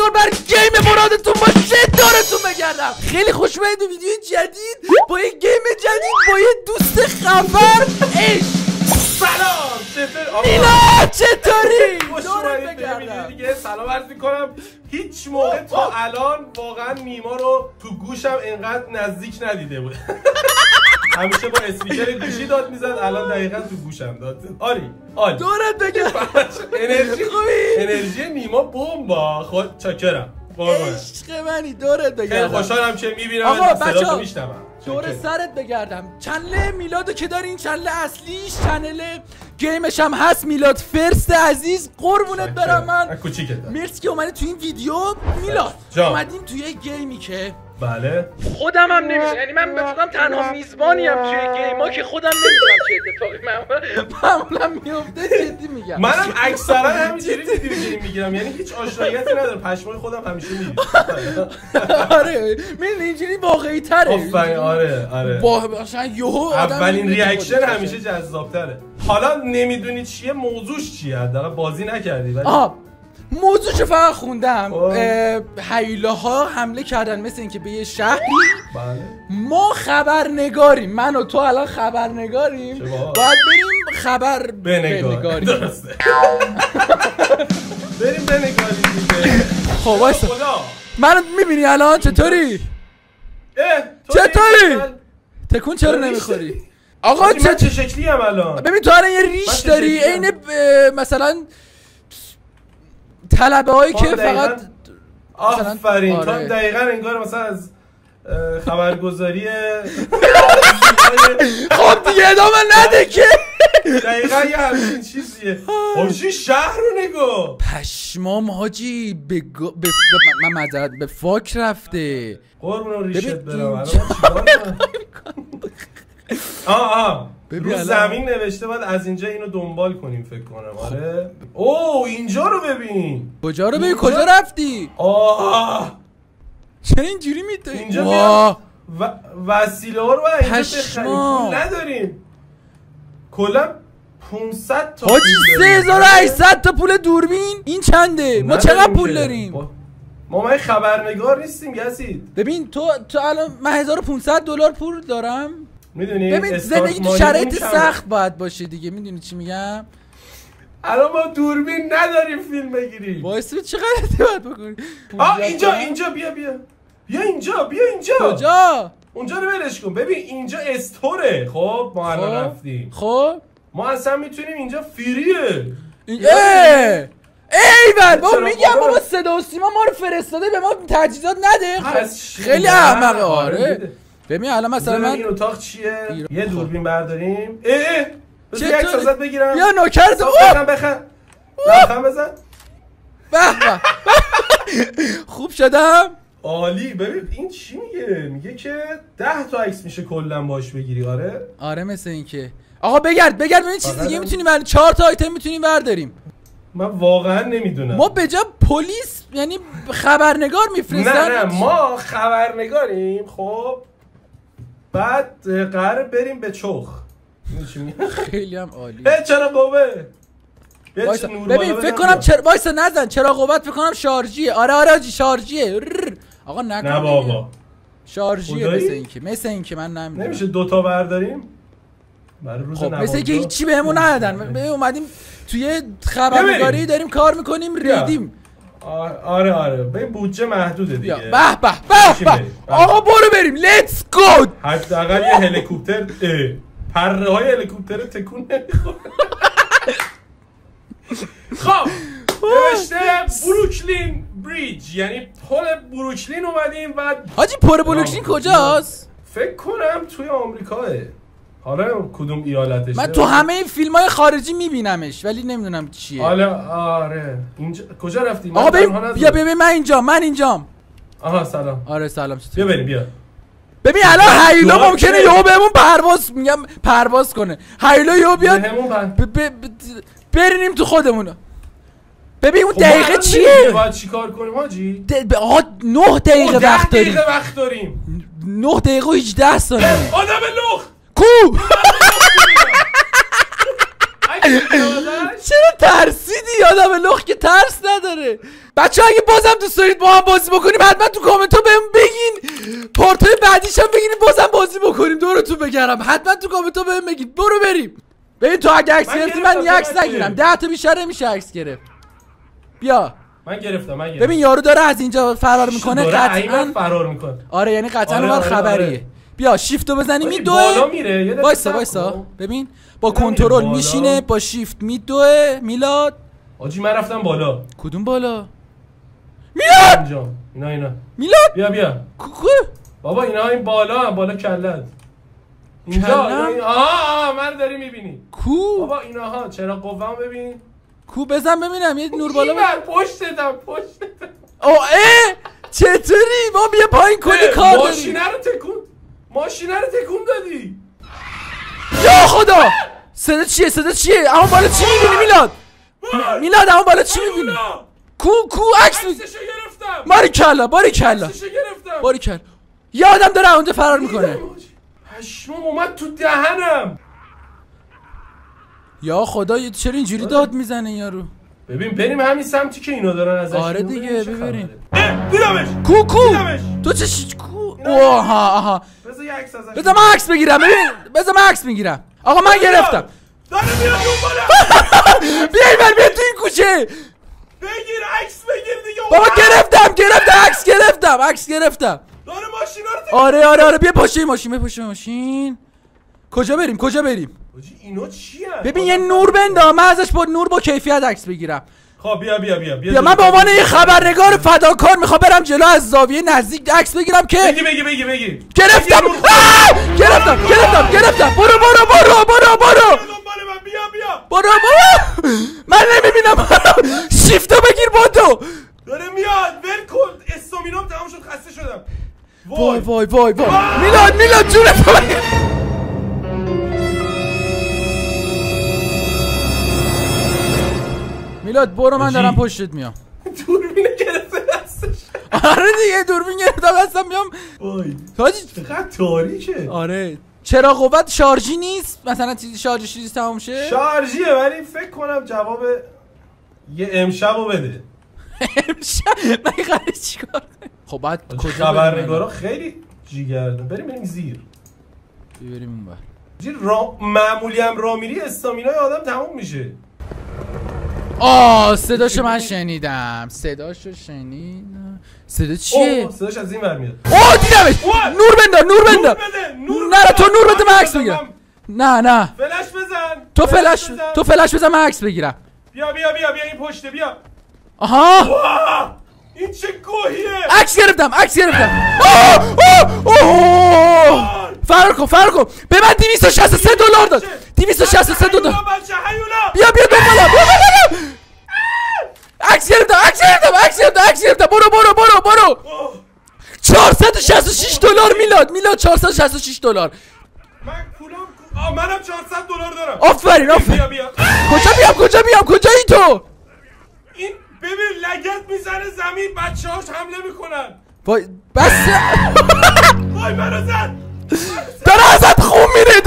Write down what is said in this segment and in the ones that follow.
دور بر گیم مرادتون باشه دورتون بگردم. خیلی خوش اومدید به ویدیو جدید با یه گیم جدید با یه دوست خبر. سلام چطور؟ میلاد چطوری؟ خوش اومدید به ویدیو دیگه. سلام عرض می‌کنم. هیچ موقع تا الان واقعا نیما رو تو گوشم اینقدر نزدیک ندیده بود. همیشه با اسپیکر گوشی داد میزد، الان دقیقاً تو گوشم داد. آری دورت بگردم. انرژی نیما بمبا. خود چاکرم. عشق منی دورت بگردم. خیلی خوشحالم که میبینم. آقا صداتو میشنوم. دور سرت بگردم. چنل میلادو که دارین، چنل اصلیش چنل گیمش هم هست، میلاد فرست عزیز. قربونت برم من. مرسی که اومدی تو این ویدیو. میلاد اومدیم توی یه گیمی که بله خودم هم نمیدونم، یعنی من بتونم تنها میزبانی ام توی گیما که خودم نمیدونم چه اتفاقی معمولا میفته. جدی میگم منم اکثرا همینجوری ویدیو میگیرم، یعنی هیچ آشناییتی نداره. پشمای خودم همیشه میبینم. آره من اینجوری واقعی تره. آفرین. آره مثلا یهو اولین ریاکشن همیشه جذاب‌تره. حالا نمیدونی چیه، موضوعش چیه، حداقل بازی نکردی ولی موضوعشو فقط خوندم. هیولاها حمله کردن مثل اینکه به یه شهری. بله. ما خبرنگاریم، من و تو الان خبرنگاریم، باید بریم خبر بنگاریم. درسته. بریم بنگاریم دیگه. خب وایسا منو میبینی الان چطوری؟ چطوری؟ تکون چرا نمیخوری؟ آقا چه شکلی ام الان؟ ببین تو الان یه ریش داری عین مثلا طلبه هایی که فقط آفرین. تو دقیقا انگار مثلا از خبرگزاری خب دیگه ادامه نده که دقیقا یه همچین چیزیه. حاجی شهر رو نگاه. پشمام حاجی من معذرت به فاک رفته. قربون ریشت برم. رو زمین نوشته باید از اینجا اینو دنبال کنیم فکر کنم. آره. اوه اینجا رو ببین. کجا رو ببین؟ کجا رفتی؟ چرا اینجوری میده؟ اینجا بیا وسیله ها رو اینجا بخریم. نداریم. کلا 500 تا حاجی 3800 تا پول دوربین. این چنده؟ ما چقدر پول داریم؟ ما خبرنگار نیستیم یزید. ببین تو الان من $1500 پول دارم. میدونی ببین زندگی تو شرایط سخت باید باشه دیگه. میدونی چی میگم؟ الان ما دوربین نداریم فیلم بگیریم. وایس چه غلطی باید بکنیم؟ اینجا بیا اینجا. کجا؟ اونجا رو ولش کن. ببین اینجا استوره. خب ما الان رفتیم. خب ما اصلا میتونیم اینجا فریه. ایول بابا میگم بابا صدا و سیما ما رو فرستاده به ما تجهیزات نده. خیلی احمقه. آره ببین الان مثلا من این اتاق چیه؟ یه دوربین برداریم. بذار یک سازت بگیرم. یا نوکرت بخن بزن. خوب شدم. عالی. ببین این چی میگه که 10 تا عکس میشه کلا باش بگیری. آره مثل این که آقا بگرد ببین چیز دیگه میتونیم 4 تا آیتم میتونیم برداریم. من واقعا نمیدونم. ما به جا پلیس یعنی خبرنگار میفرستن. نه ما خبرنگاریم. خب بعد قراره بریم به چخ. خیلی هم عالی. چرا قوه؟ ببین فکر کنم وایسا نزن. چرا قوت فکر کنم شارژیه. آره آجی شارژیه. آقا نکن. نه بابا شارژیه. مثل اینکه من نمیدونم. نمیشه 2 تا برداریم؟ برای روز خب مثل اینکه هیچی بهمون ندادن. اومدیم توی خبرنگاری داریم کار میکنیم ریدیم. آره به بودجه محدوده دیگه. به آقا برو بریم. لیتس گو. حداقل یه هلیکوپتر پره های هلیکوپتر تکون نمیخوره. خب نوشته بروکلین بریج، یعنی پل بروکلین اومدیم. و حاجی پل بروکلین کجاست؟ فکر کنم توی آمریکاه. حالا کدوم ایالتشه؟ من تو همه این فیلم‌های خارجی میبینمش ولی نمیدونم چیه. حالا آره اینجا کجا رفتی؟ آقا بیا ببین من اینجام. آها سلام. آره سلام. چطوری؟ بیا ببین الان هیولا ممکنه یهو بهمون پرواز کنه. هیولا یهو بیاد برینیم تو خودمون. ببین اون دقیقه چیه؟ باید چیکار کنیم حاجی؟ آقا 9 دقیقه وقت داریم. 9 دقیقه و 18 ثانیه. آدم لخت کو چرا ترسیدی آدم لخ که ترس نداره. بچه اگه بازم دوست دارید با هم بازی بکنیم حتما تو کامنت ها بهم بگین. پارتای بعدیش هم بگین بازم بازی بکنیم. دورتون بگردم. حتما تو کامنت ها بهم بگین. برو بریم. ببین تو اگه عکس گرفتی من یه عکس نگیرم. 10 تا بیشتر نمیشه عکس گرفت. بیا. من گرفتم. ببین یارو داره از اینجا فرار میکنه قطعا. فرار میکنه. آره یعنی قطعا اون خبریه. بیا شیفتو بزنی میدوه. بالا میره. وایسا ببین با کنترل میشینه با شیفت میدوه. میلاد آجی من رفتم بالا. کدوم بالا؟ میلاد اینا میلاد بیا بابا اینا این بالا کلت اینجا آها من داری میبینی کو بابا ایناها چرا قوام ببین کو بزن ببینم یه نور بالا پشتتم او چطوری ما بیا پایین کلی کار داریم. ماشینه رو تکون دادی. یا خدا صدا چیه اما بالا چی میبینی میلاد اما بالا چی میبینی؟ کو عکسشو گرفتم. باریکلا یه آدم داره اونجا فرار میکنه. پشمام اومد تو دهنم. یا خدا چرا اینجوری داد میزنه یارو؟ ببین بریم همین سمتی که اینا دارن ازش. آره دیگه ببریم. دیدمش. کو تو چه کو؟ آها بذار یه عکس ازش. بذار من عکس بگیرم. ببین بذار من عکس میگیرم. آقا من گرفتم. داره میاد اون بالا. بیا تو این کوچه. بگیر عکس بگیر دیگه. بابا گرفتم عکس گرفتم. داره ماشینا رو آره بیا پشت ماشین. کجا بریم آجی اینا چیه؟ ببین یه نور بندا من ازش با نور با کیفیت عکس بگیرم. خب بیا من به عنوان یه خبرنگار فداکار میخوام برم جلو از زاویه نزدیک عکس بگیرم که بگی گرفتم. برو برو من نمیبینم. شیفتو بگیر بادو. داره میاد ول کن. استامینام تمام شد خسته شدم. وای میلاد جونت میلاد برو من دارم پشتت میام. دوربین گرفته دستش. آره دیگه دوربین گرفتم دستم میام. وای چقدر تاریکه. آره چرا قوت شارژی نیست مثلا شارژش تمام شه؟ شارژیه ولی فکر کنم جواب یه امشبو بده. امشب من قراره چیکار؟ خب بعد کجا خبرنگارا خیلی جیگردن. بریم زیر. بریم اونور. معمولی هم راه میری استامینای آدم تموم میشه. صداشو من شنیدم. صدا چیه؟ صداش از این ور میاد. دیدمش. نور بنده. نه تو نور بده من عکس بگیرم. نه فلش بزن. تو فلش بزن من عکس بگیرم. بیا این پشته بیا. آها این چه گوهیه. عکس گرفتم. فرار کن به من $263 داد. $263. بیا دنبالم. عکس گرفتم. برو. $466 میلاد $466. من پولم منم $400 دارم. آفرین. بیا. کجا بیام کجایی تو؟ این ببین لگت میزنه زمین بچه‌هاش حمله میکنن. وای بس. وای منو زد. داره ازت خون میره.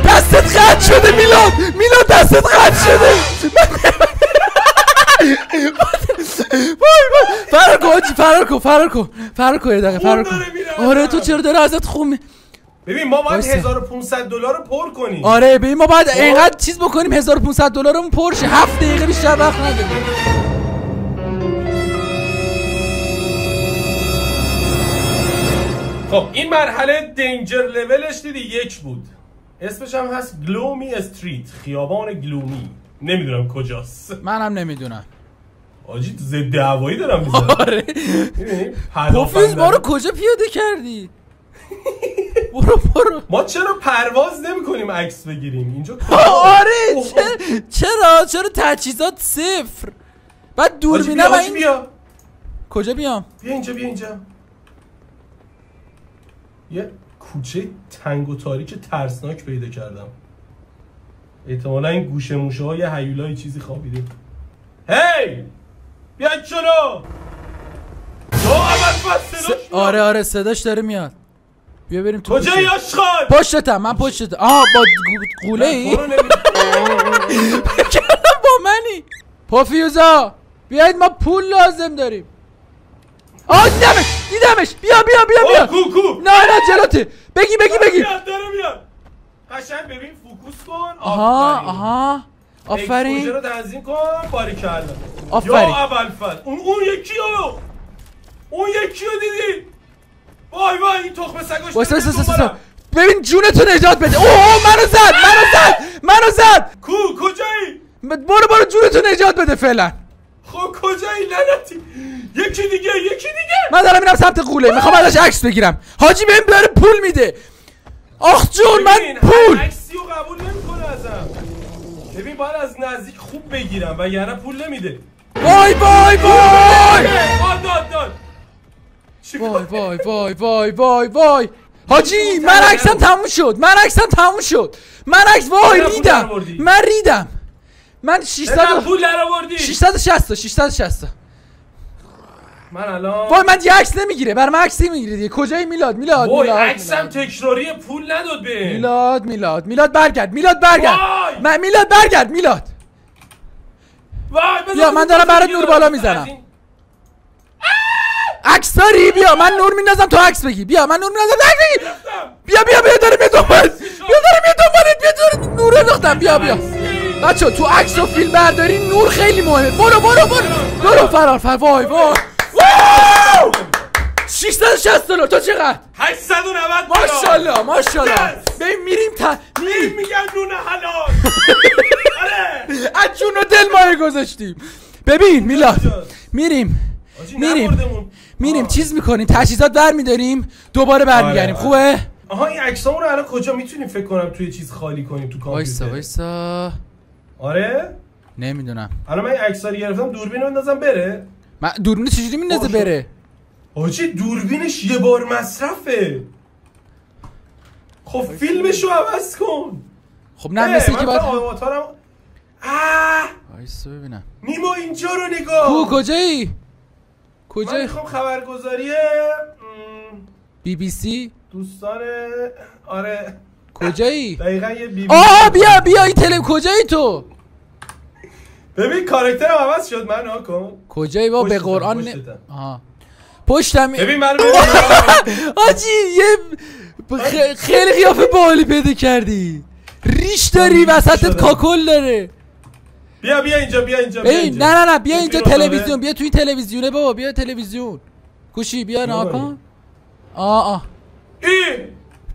دستت قطع شده میلاد دستت قطع شده. فرار کن یه دقیقه. آره تو چرا داره ازت خون ببین ما باید $1500 رو پر کنیم. آره ببین ما باید اینقدر چیز بکنیم $1500 رمون پر شه. 7 دقیقه بیشتر وقت نداریم. خب این مرحله دینجر لولش دیدی 1 بود. اسمش هم هست گلومی استریت. خیابان گلومی. نمیدونم کجاست. منم نمیدونم. آجی ضد هوایی دارم میزنم. آره پوفیوز ما رو کجا پیاده کردی؟ برو ما پرواز نمی کنیم عکس بگیریم اینجا؟ آره چرا تجهیزات صفر. بعد دوربینم بیا کجا بیام؟ بیا اینجا یه کوچه تنگ و تاریک ترسناک پیدا کردم. احتمالا این گوشه موشه های هیولای چیزی خوابیده. هی بیا جلو. آره صداش داره میاد. بیا بریم تو. کجایی آشغال؟ پشتتم من با قوله ای. با منی. پوفیوزا بیاید ما پول لازم داریم. دیدمش بیا کو نه جلوته بگی داره میاد قشنگ ببین فوکوس کن. آها آفرین اکسپوژر رو تنظیم کن. باریکلا آفرین. یا اول فل اون یکیو دیدی؟ وای این تخم سگاش واسه ببین جونتو نجات بده. اوه منو زد کجایی؟ برو جونتو نجات بده فعلا. خب کجایی لعنتی؟ یکی دیگه من دارم میرم سمت قوله میخوام ازش عکس بگیرم. حاجی بهم داره پول میده. آخ جون من پول عکسیو قبول نمیکنه ازم. ببین باید از نزدیک خوب بگیرم وگرنه پول نمیده. وای حاجی من عکسم تموم شد. من ریدم. من 600 پول درآوردی. 660 من الان وای من دیگه عکس نمیگیره. برام عکس نمیگیره دیگه. کجایی میلاد وای عکسم تکراری پول نداد به میلاد برگرد میلاد وای بیا من دارم برات نور بالا میزنم. عکس داری؟ بیا من نور میندازم تو عکس بگی. بیا داره میاد دنبالت. بیا نور انداختم. بیا بچه تو عکس و فیلم برداری نور خیلی مهمه. برو فرار. وای 660 $. تو چقدر؟ 890 ماشاءالله. ببین میریم میگن نون حلال. آره از جون و دل مایه گذاشتیم. ببین میلاد میریم چیز میکنیم تجهیزات برمیداریم دوباره برمیگردیم. خوبه؟ آها این عکسامون رو الان کجا میتونیم فکر کنم توی چیز خالی کنیم تو کامپیوتر؟ وایسا آره نمیدونم. الان من این عکس‌ها رو گرفتم دوربین رو بندازم بره. من دوربین چجوری میندازه بره؟ آجی دوربینش یه بار مصرفه. خب فیلمشو عوض کن. خب نه مثل که باید وایسا ببینم. نیما اینجا رو نگاه. کجایی؟ من میخوام خبرگزاری BBC دوستان. آره کجایی؟ دقیقا یه بیا این کجایی تو؟ ببین کاراکترم عوض شد. من کن کجایی با به قرآن پشتم. ببین من آجی یه خیلی قیافه باحالی پیدا کردی. ریش داری وسطت کاکل داره. بیا اینجا نه بیا اینجا تلویزیون. بیا توی تلویزیونه بابا. بیا تلویزیون گوشی بیا ناکن.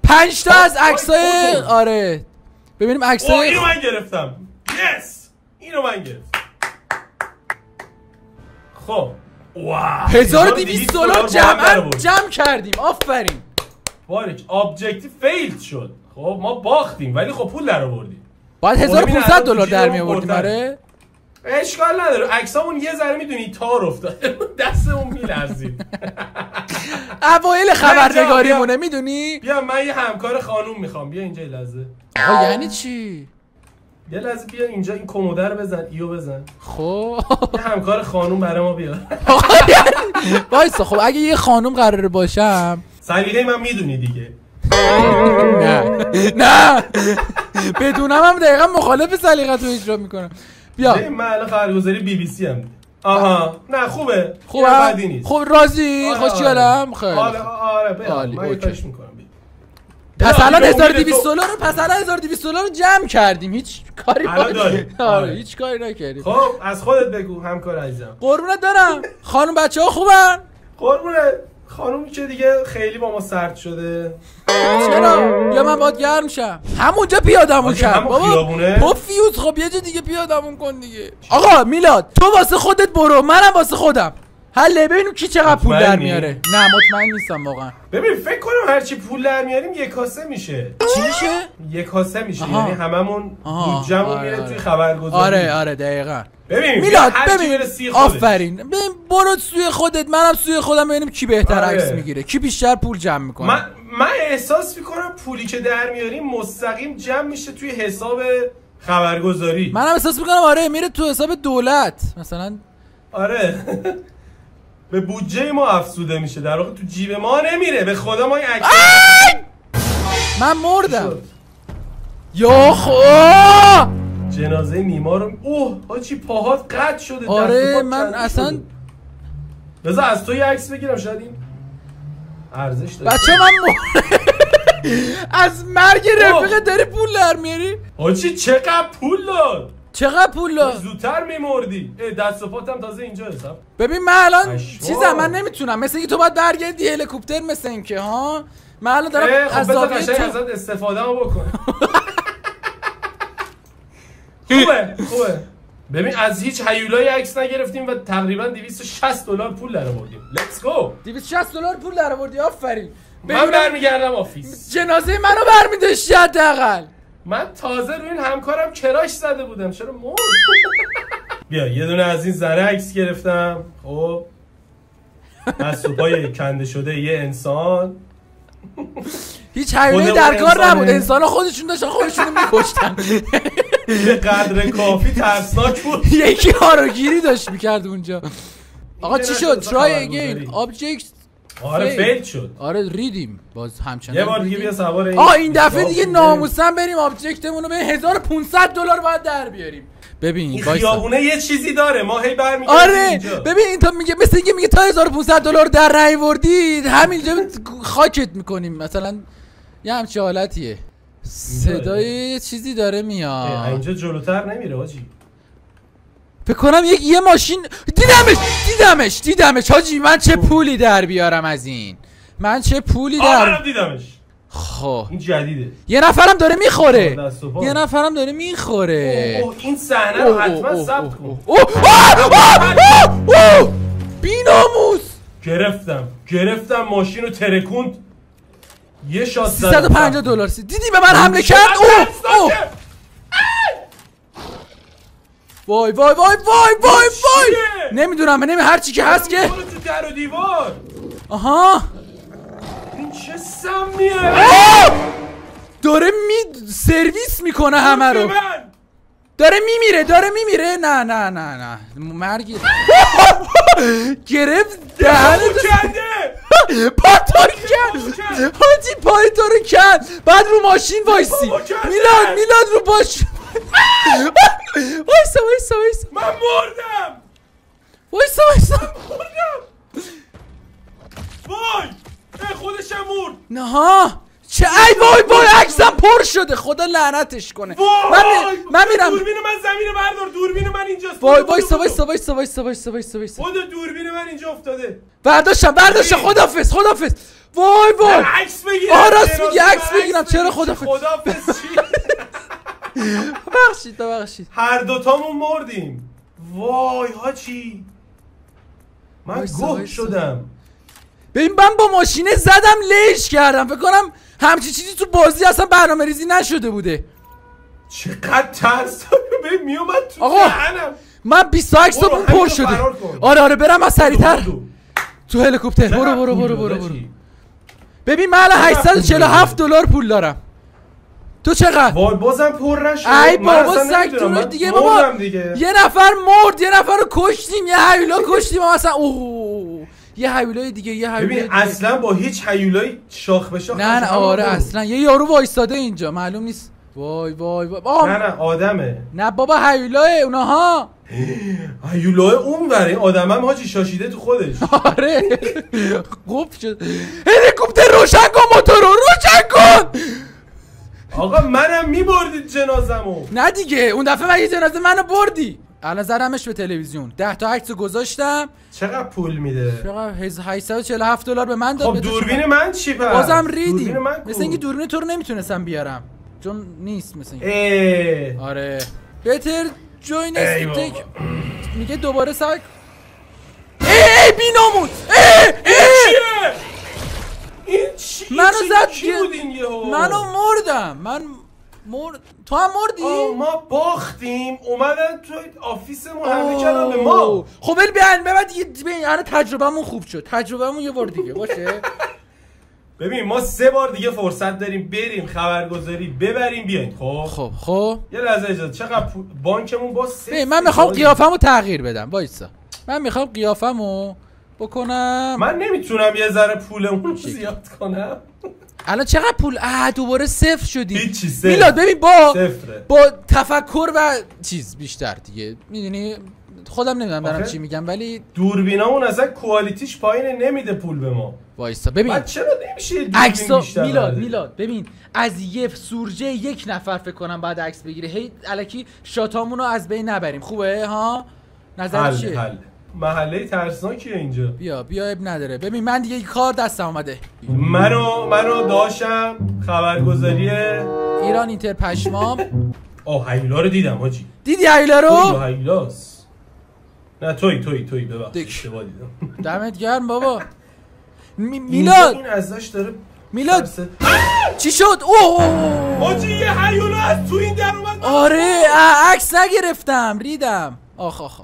5 تا از عکسای آره ببینیم عکسای. اینو من گرفتم. اینو من گرفتم. خب واو $1200 جمع کردیم. آفرین. باریک ابجکتیو فیلد شد. خب ما باختیم ولی خب پول درآوردیم. باید $1500 در می آوردیم. آره اشکال نداره. عکسامون یه ذره میدونی تار افتاده. دستمون میلرزید. اوایل خبرنگاریمونه میدونی. بیا من یه همکار خانوم میخوام. بیا اینجا لحظه. یعنی چی؟ یه لحظه بیا اینجا این کموده رو بزن. ایو بزن. خب یه همکار خانوم برای ما بیار. وایسا خب اگه یه خانوم قراره باشم سلیقه من میدونی دیگه. نه بدونم هم دقیقا مخالف سلیقه تو اجرا میکنم. بیا من الان خبرگزاری BBC هم. آها نه خوبه بدی نیست. خوب راضی خوشحالم. خیلی آره من کارش میکنم. پس الان $1200 رو جمع کردیم. هیچ کاری هیچ کاری نکردیم. خب از خودت بگو همکار عزیزم. قربونت دارم. خانم بچه‌ها خوبن؟ قربونت. خانومی که دیگه خیلی با ما سرد شده. چرا؟ بیا من باید گرم شم. همونجا پیادمون کرد بابا. پوفیوز خب یه جا دیگه پیادمون کن دیگه. آقا میلاد تو واسه خودت برو منم واسه خودم. حله ببینیم کی چقدر پول در میاره. نه مطمئن نیستم واقعا. ببین فکر کنم هرچی پول در میاریم یک کاسه میشه. چی میشه؟ یک کاسه میشه. یعنی هممون بودجه‌مون میره توی خبرگزاری. آره دقیقاً. ببین میلاد ببین آفرین. ببین برو سوی خودت منم سوی خودم ببینیم کی بهتر عکس میگیره کی بیشتر پول جمع میکنه. من احساس میکنم پولی که در میاریم مستقیم جمع میشه توی حساب خبرگزاری. منم احساس میکنم آره میره تو حساب دولت مثلا. آره به بودجه ما افزوده میشه در واقع تو جیب ما نمیره. به خدا ما این عکس من مردم. یا خدا جنازه نیما رو اوه حاجی پاهات قطع شده. آره من اصلا بذار از تو یه عکس بگیرم شاید این ارزش داره. بچه من از مرگ رفیق داری پول در میاری؟ حاجی چقدر پول داد؟ چقدر پول داد؟ زودتر میمردی. دست و پاتم تازه اینجا حساب. ببین من الان چیزم من نمیتونم، مثل اینکه تو باید برگردی هلیکوپتر، مثل اینکه ها من الان دارم از زاویه تو ازت استفاده هم بکن. خوبه. ببین از هیچ هیولایی عکس نگرفتیم و تقریبا $260 پول درآوردیم. لیتس گو. $260 پول درآوردی، آفرین. من برمیگردم آفیس. جنازه منو برمی‌داشتی حداقل. من تازه روی این همکارم کراش زده بودم، چرا مرد؟ بیا یه دونه از این زره عکس گرفتم. خب دست و پای کنده شده یه انسان. هیچ حیوانی در کار نبود، انسانا خودشون داشتن خودشونو می‌کشتن. به قدر کافی ترسناک بود. یکی هاروگیری داشت میکرد اونجا. آقا چی شد؟ ترای اگین آبجکت. آره فیل شد. آره ریدیم باز همچنان. یه بار دیگه بیا سوار این. این دفعه دیگه ناموسن بریم آبجکتمون رو به $1500 باید در بیاریم. ببین این خیابونه یه چیزی داره، ما هی برمیگردیم آره اینجا. ببین این تا میگه مثل اینکه میگه تا $1500 در نیاوردید همینجا خاکت میکنیم مثلا، یه همچین حالتیه. صدای یه چیزی داره میاد. اینجا جلوتر نمیره حاجی. فکر کنم یه ماشین دیدمش حاجی. من چه پولی در بیارم از این؟ من چه پولی در دیدمش. خب این جدیده. یه نفرم داره میخوره. این صحنه رو حتما ثبت کن. بی‌ناموس گرفتم ماشین رو ترکوند. یه شات $350. دیدی به من حمله کرد. وای نمیدونم هر چی که هست که تو در و دیوار. آها این چه سمیه؟ داره سرویس میکنه همه رو. داره میمیره. نه مرگی. گرفت دهنه پاتور کرد. حاجی پای تو رو کرد. بعد رو ماشین وایسی. میلاد رو ماشین وایسا من مردم. وایسا وای خودشم مرد. نه چه وای عکسم پر شده، خدا لعنتش کنه. من میرم. دوربین من زمین بردار. دوربین من اینجاست. وایسا خود دوربین من اینجا افتاده. برداشتم. خدافظ. وای عکس بگیرم. راست میگی عکس بگیرم. چرا خدافظ چی؟ ببخشید هر دوتامون مردیم. وای حاجی من گوه شدم. ببین من با ماشینه زدم لیش کردم. فکر کنم همچی چیزی تو بازی اصلا برنامه ریزی نشده بوده. چقدر ترس ببین میومد تو دهنم. من 28 تا پر شده. آره برم از سریعتر تو هلیکوپتر. برو. ببین من الان $847 پول دارم. تو چقدر؟ وای بازم پر نشد. ای بابا سگ تو دیگه بابا. یه نفر مرد، یه نفر رو کشتیم، یه هیولا کشتیم اصلا. یه هیولای دیگه ببین اصلا با هیچ هیولای شاخ به شاخ. نه آره اصلا یه یارو وایستاده اینجا معلوم نیست. وای نه آدمه. نه بابا هیولای اونها. هیولای اون بره. این آدمم حاجی شاشیده تو خودش. آره قفل شد. هلیکوپتر روشن کن، موتور رو روشن کن. آقا منم میبردید جنازمو. نه دیگه اون دفعه مگه جنازه منو بردی؟ الان زدمش به تلویزیون. 10 تا عکسو گذاشتم. چقدر پول میده؟ چقدر $847 به من داد. خب دوربین من چی پس؟ بازم ریدی. مثل اینکه دوربین تو رو نمیتونستم بیارم چون نیست مثل اینکه. آره بهتر جوین استیک میگه دوباره سگ. ای بی‌ناموس. این چیه؟ منو زد. منو مردم. تو هم مردی؟ ما باختیم. اومدن تو آفیسمون حمله کردن به ما. خب بیان بعد دیگه تجربه‌مون خوب شد. تجربه‌مون یه بار دیگه باشه. ببین ما 3 بار دیگه فرصت داریم بریم خبرگزاری ببریم بیاین. خب یه لحظه اجازه. چقدر بانکمون با 3. من میخوام قیافمو تغییر بدم. وایسا من میخوام قیافمو بکنم. من نمیتونم یه ذره پولمون رو زیاد کنم. الان چقدر پول؟ دوباره صفر شدی. هیچی صفر. میلاد ببین صفره. با تفکر و چیز بیشتر دیگه میدونی خودم نمیدونم دارم چی میگم ولی دوربینامون اصلا کوالیتیش پایینه نمیده پول به ما. وایسا ببین چرا نمیشه دوربین بیشتر میلاد ببین از یه سورجه یک نفر فکر کنم بعد عکس بگیره هی الکی شاتامونو از بین نبریم خوبه ها نظر چیه؟ حل. محله ترسناکیه اینجا. بیا اب نداره. ببین من دیگه کار دستم اومده. منو داشتم خبرگزاری ایران اینتر پشمام. هیولا رو دیدم حاجی. دیدی هیولا رو؟ هیولاست. نه توی ببخشید اشتباه دیدم. دمت گرم بابا. میلاد این ازش داره میلاد چی شد؟ حاجی یه هیولا از تو این در اومد. آره عکس نگرفتم ریدم. آخ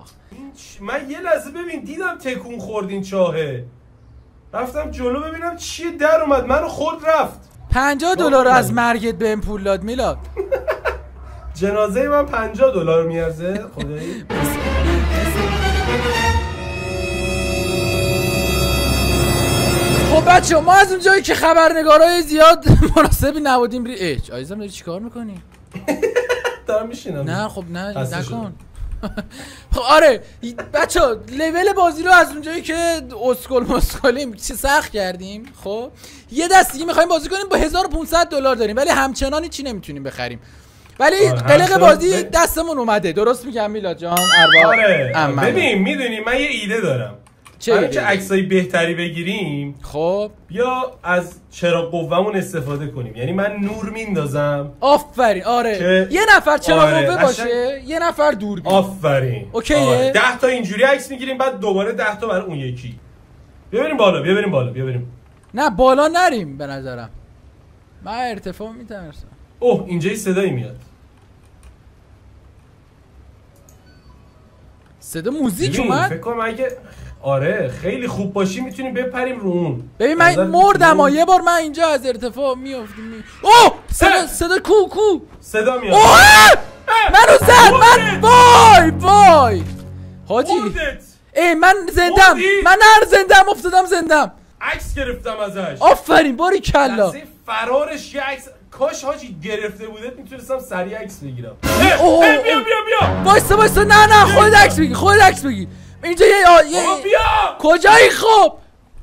من یه لحظه ببین دیدم تکون خورد این چاهه. رفتم جلو ببینم چیه در اومد منو خورد رفت. $50 از مرگت بهم پول داد میلاد. جنازه من $50 میارزه خدایی. خب بچه ما از اونجایی که خبرنگارای زیاد مناسبی نبودیم عزیزم داری چیکار میکنی؟ دارم میشینم. نه خب نه نکن. خب آره بچه لول بازی رو از اونجایی که مسکلیم چه سخت کردیم خب یه دست دیگه میخوایم بازی کنیم با $1500 داریم ولی همچنان چی نمیتونیم بخریم ولی قلق بازی دستمون اومده. درست میگم میلاد جان؟ آره ببین میدونی من یه ایده دارم. برای که عکسای بهتری بگیریم خب یا از چراغ قوه‌مون استفاده کنیم. یعنی من نور میندازم. آفرین آره یه نفر چراغ قوه باشه یه نفر دوربین. آفرین اوکیه 10 تا اینجوری عکس میگیریم بعد دوباره 10 تا برای اون یکی. بیا بریم نه بالا نریم به نظرم. من ارتفاع میترسم. اینجا صدایی میاد. صدا موزیک اومد. فکر کنم اگه آره خیلی خوب باشی میتونیم بپریم رو اون. ببین من مردم یه بار من اینجا از ارتفاع میافتم. صدا کو صدا میاد. منو زد من وای حاجی من زندم من زندم افتادم زندم. عکس گرفتم ازش. آفرین باری کلا. فرارش یه عکس کاش حاجی گرفته بودت میتونستم سریع عکس بگیرم. بیا وایسا نه خودت عکس بگیر اینجا یه بیا کجایی خب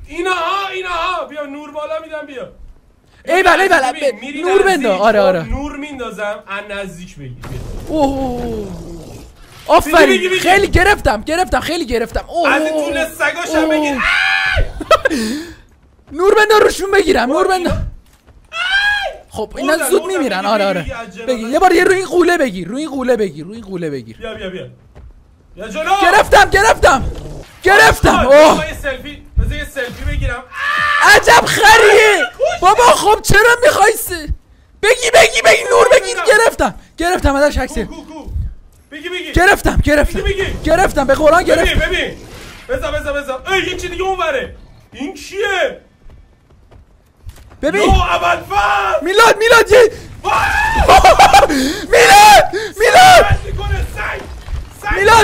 اینها بیا نور بالا میدم بیا. ایول نور بنده. آره نور میندازم از نزدیک بگیر. آفرین خیلی گرفتم خیلی گرفتم. از این طول سگاشم بگیر. نور بنده روشون بگیرم نور بنده. خب اینا زود میمیرن. آره بگیر یه بار روی این قوله بگیر روی این قوله بگیر. بیا جلو. گرفتم. بذار یه سلفی بگیرم. عجب خریه بابا. خب چرا میخوای بگی نور بگیر. گرفتم ازش عکس. بگی گرفتم به قرآن گرفتم. ببین بذار یه چی دیگه اونوره. این کیه؟ ببین اول فصل میلاد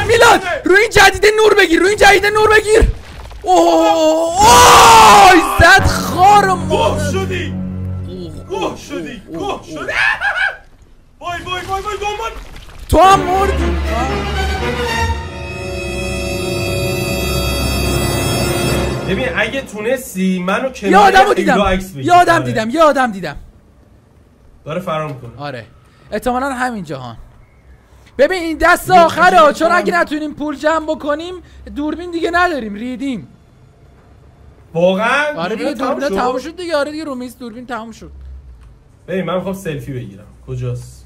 میلاد روی این جدیده نور بگیر. زد خار گوه شدی. وای دنبال تو هم مردی. ببین اگه تونستی منو کنار یه آدم دیدم داره فرار میکنه. آره احتمالاً همین جهان. ببین این دست آخره چون اگه نتونیم پول جمع بکنیم دوربین دیگه نداریم ریدیم. واقعا آره دیگه دوربین تموم شد دیگه. آره دیگه رومیز دوربین تموم شد. ببین من میخوام سلفی بگیرم. کجاست؟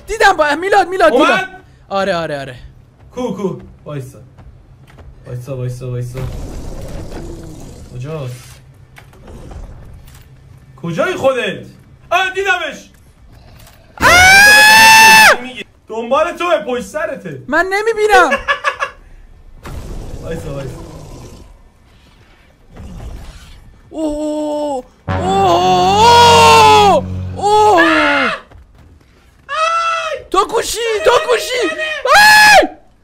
دیدم با میلاد آره کو وایسا کجاست؟ کجایی خودت؟ دیدمش. دنبال توه پشت سرته. من نمیبینم. وایسا تو کوشی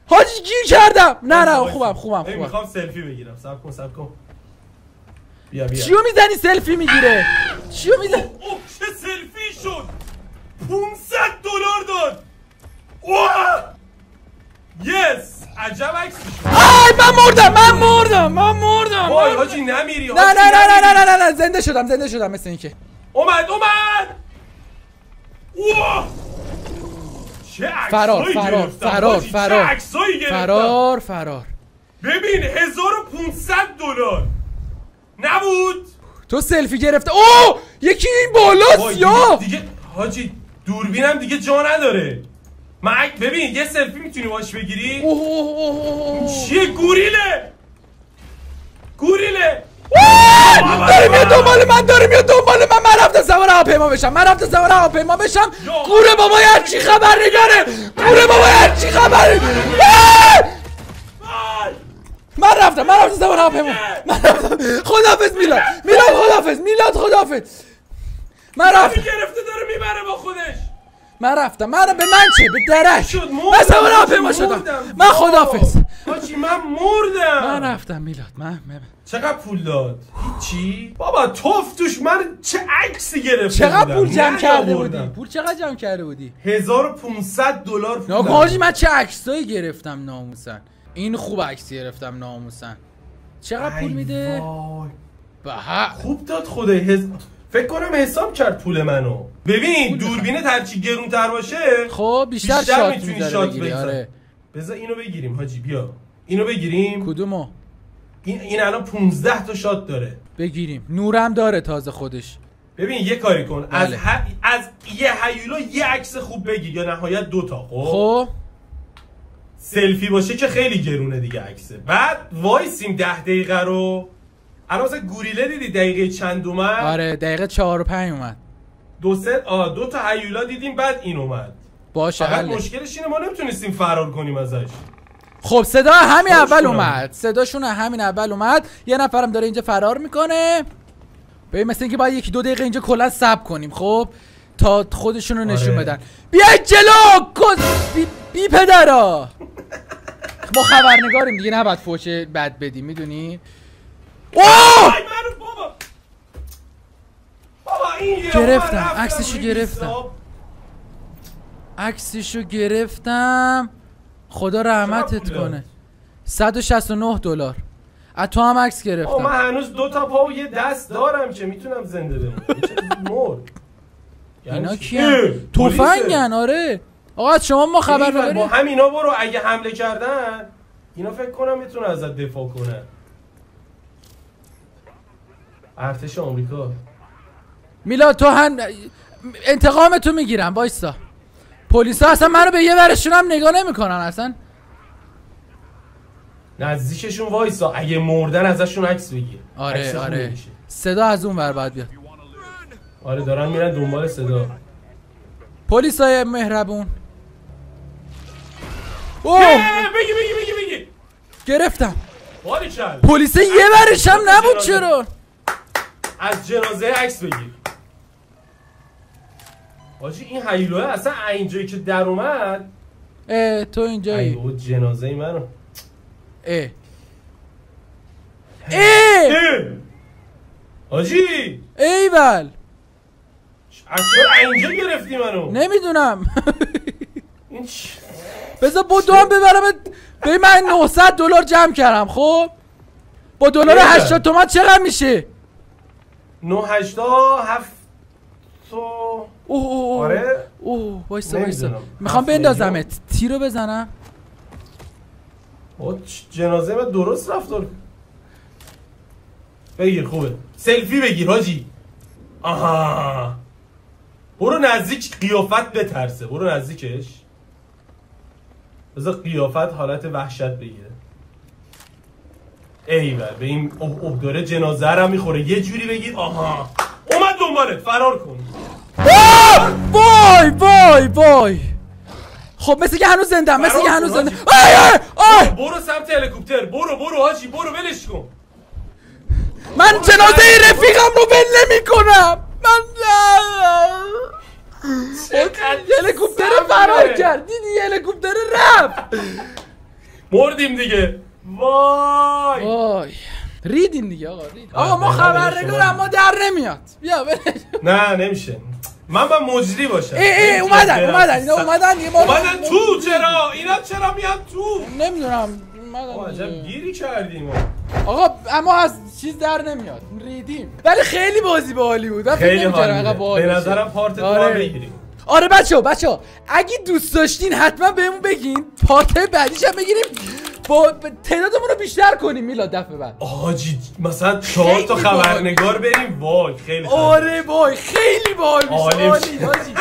حاجی گیر کردم. نه خوبم میخوام سلفی بگیرم. صبر کن بیا چیو میزنی سلفی میگیره؟ چیو میزنی؟ اوه چه سلفی شد. 500 دلار داد. اوه یس عجب عکسی شد. آی من مردم. وای حاجی نمیری. نه زنده شدم مثل اینکه. اومد. اوه چه عکسایی گرفتم. فرار. ببین 1500 دلار نبود. تو سلفی گرفته. اوه یکی این بالاست یا دیگه حاجی دوربینم دیگه جا نداره. ببین یه سلفی میتونی باش بگیری. چیه گوریله داره میاد دنبال من. من رفتم سوار هواپیما بشم. گوره بابا هرچی خبر نگاره. من رفتم سوار هواپیما. خداحافظ میلاد خداحافظ. من رفتم گرفته داره میبره با خودش. من رفتم به من چه به درش من سوار هواپیما شدم. من خداحافظ حاجی من مردم. من رفتم میلاد. من چقدر پول داد؟ هیچی بابا توف توش. من چه عکسی گرفتم. چقدر پول جمع کرده بودی؟ 1500 دلار پول. حاجی من چه عکسایی گرفتم ناموسن. این خوب عکس گرفتم ناموسن. چقدر پول میده؟ خوب داد خدای. فکر کنم حساب کرد پول منو. ببین دوربینت هرچی گرونتر باشه خب بیشتر شات بگیری. آره بذار اینو بگیریم حاجی. بیا اینو بگیریم. کدومو؟ این الان 15 تا شات داره. بگیریم. نورم داره تازه خودش. ببین یه کاری کن. از یه هیولا یه عکس خوب بگیر یا نهایت 2 تا. خب سلفی باشه که خیلی گرونه دیگه عکسه. بعد وایسیم 10 دقیقه رو. الان مثلا گوریله دیدی دقیقه چند اومد؟ آره دقیقه 4 و 5 اومد. 2 تا هیولا دیدیم بعد این اومد. باشه فقط مشکلش اینه ما نمیتونستیم فرار کنیم ازش. خب صدا همین اول اومد. صداشون همین اول اومد. یه نفرم داره اینجا فرار میکنه. ببین مثل اینکه باید 1-2 دقیقه اینجا کلا صبر کنیم خب تا خودشون رو نشون بدن. بیاید جلو بی پدرا. ما خبرنگاریم دیگه نباید فوش بد بدیم میدونی. اوه گرفتم عکسشو گرفتم. خدا رحمتت کنه. 169 دلار. از تو هم عکس گرفتم. من هنوز 2 تا پا و یه دست دارم که میتونم زنده بمونم. اینا کیه؟ تفنگن. آره آقا شما ما خبر نداریم. با همینا برو. اگه حمله کردن اینا فکر کنم میتونه ازت دفاع کنه. ارتش آمریکا. میلاد تو انتقام تو میگیرم. وایسا. پلیسا اصلا منو به یه ورشون هم نگاه نمیکنن اصلا. نزدیکشون وایسا. اگه مردن ازشون عکس بگیر. آره صدا از اون ور بعد بیاد. آره دارن میرن دنبال صدا. پلیسای مهربون. بگی گرفتم. باریکلا. پلیس یه ورش هم نبود. چرا؟ از جنازه عکس بگیر. حاجی این هیلوه اصلا اینجایی که در اومد. تو اینجایی. ایو جنازه منو. حاجی ایول. چرا اینجا گرفتی منو؟ نمیدونم. بذار بودو هم ببرم. به من 900 دلار جمع کردم. خب با دلار 80 تومن چقدر میشه؟ 987. آره وایسا میخوام بندازمت. تیرو بزنم. جنازه من درست رفتار. بگیر خوبه. سلفی بگیر حاجی. آها برو نزدیک. قیافت بترسه. برو نزدیکش. بذار قیافت حالت وحشت بگیره. ایول به این داره جنازه رو میخوره. یه جوری بگیر. آها اومد دنبالت. فرار کن. وای خب مثل که هنوز زنده. برو سمت هلیکوپتر. برو حاجی برو ولش کن. من جنازه رفیقم رو ول نمی‌کنم. من هلیکوپتر فرار کرد. دیدی هلیکوپتر رفت. مردیم دیگه. وای ریدین دیگه آقا رید. آقا ما خبرنگار اما در نمیاد. بیا نه نمیشه. من با مجری باشم. اومدن اینا اومدن دیگه. اومدن تو چرا؟ اینا چرا میان تو؟ نمیدونم. اومدن. عجب گیری کردیم. آقا اما از چیز در نمیاد. ریدیم. ولی خیلی بازی باحالی بود. خیلی باحال. به نظرم پارت 2 بگیریم. آره بچه‌ها اگه دوست داشتین حتما بهمون بگین پارت بعدیش هم بگیریم با تعدادمون رو بیشتر کنیم میلاد دفعه بعد. آجی مثلا 4 تا خبرنگار بریم وای خیلی آره وای خیلی باحال میشه آجی.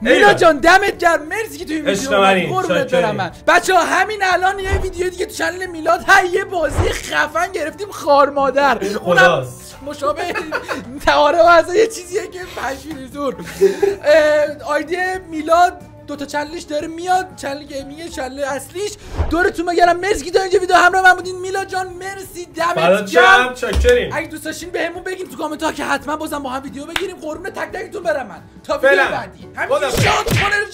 میلاد جان دمت گرم مرسی که توی این ویدیو قربونت برم من. بچه‌ها همین الان یه ویدیو دیگه تو کانال میلاد یه بازی خفن گرفتیم خار مادر اونم مشابه تعارف از یه چیزیه که پشمی زور آیدی میلاد 2 تا چنلش داره میاد چنل گیمینگ چنل اصلیش دورتون بگردم مرسی که تا اینجا ویدیو همراه من بودین میلاد جان مرسی دمت گرم چاکریم اگه دوست داشتین بهمون بگین تو کامنت ها که حتما بازم با هم ویدیو بگیریم قربون تک تکتون برم من تا ویدیو بعدی همین شاد کنه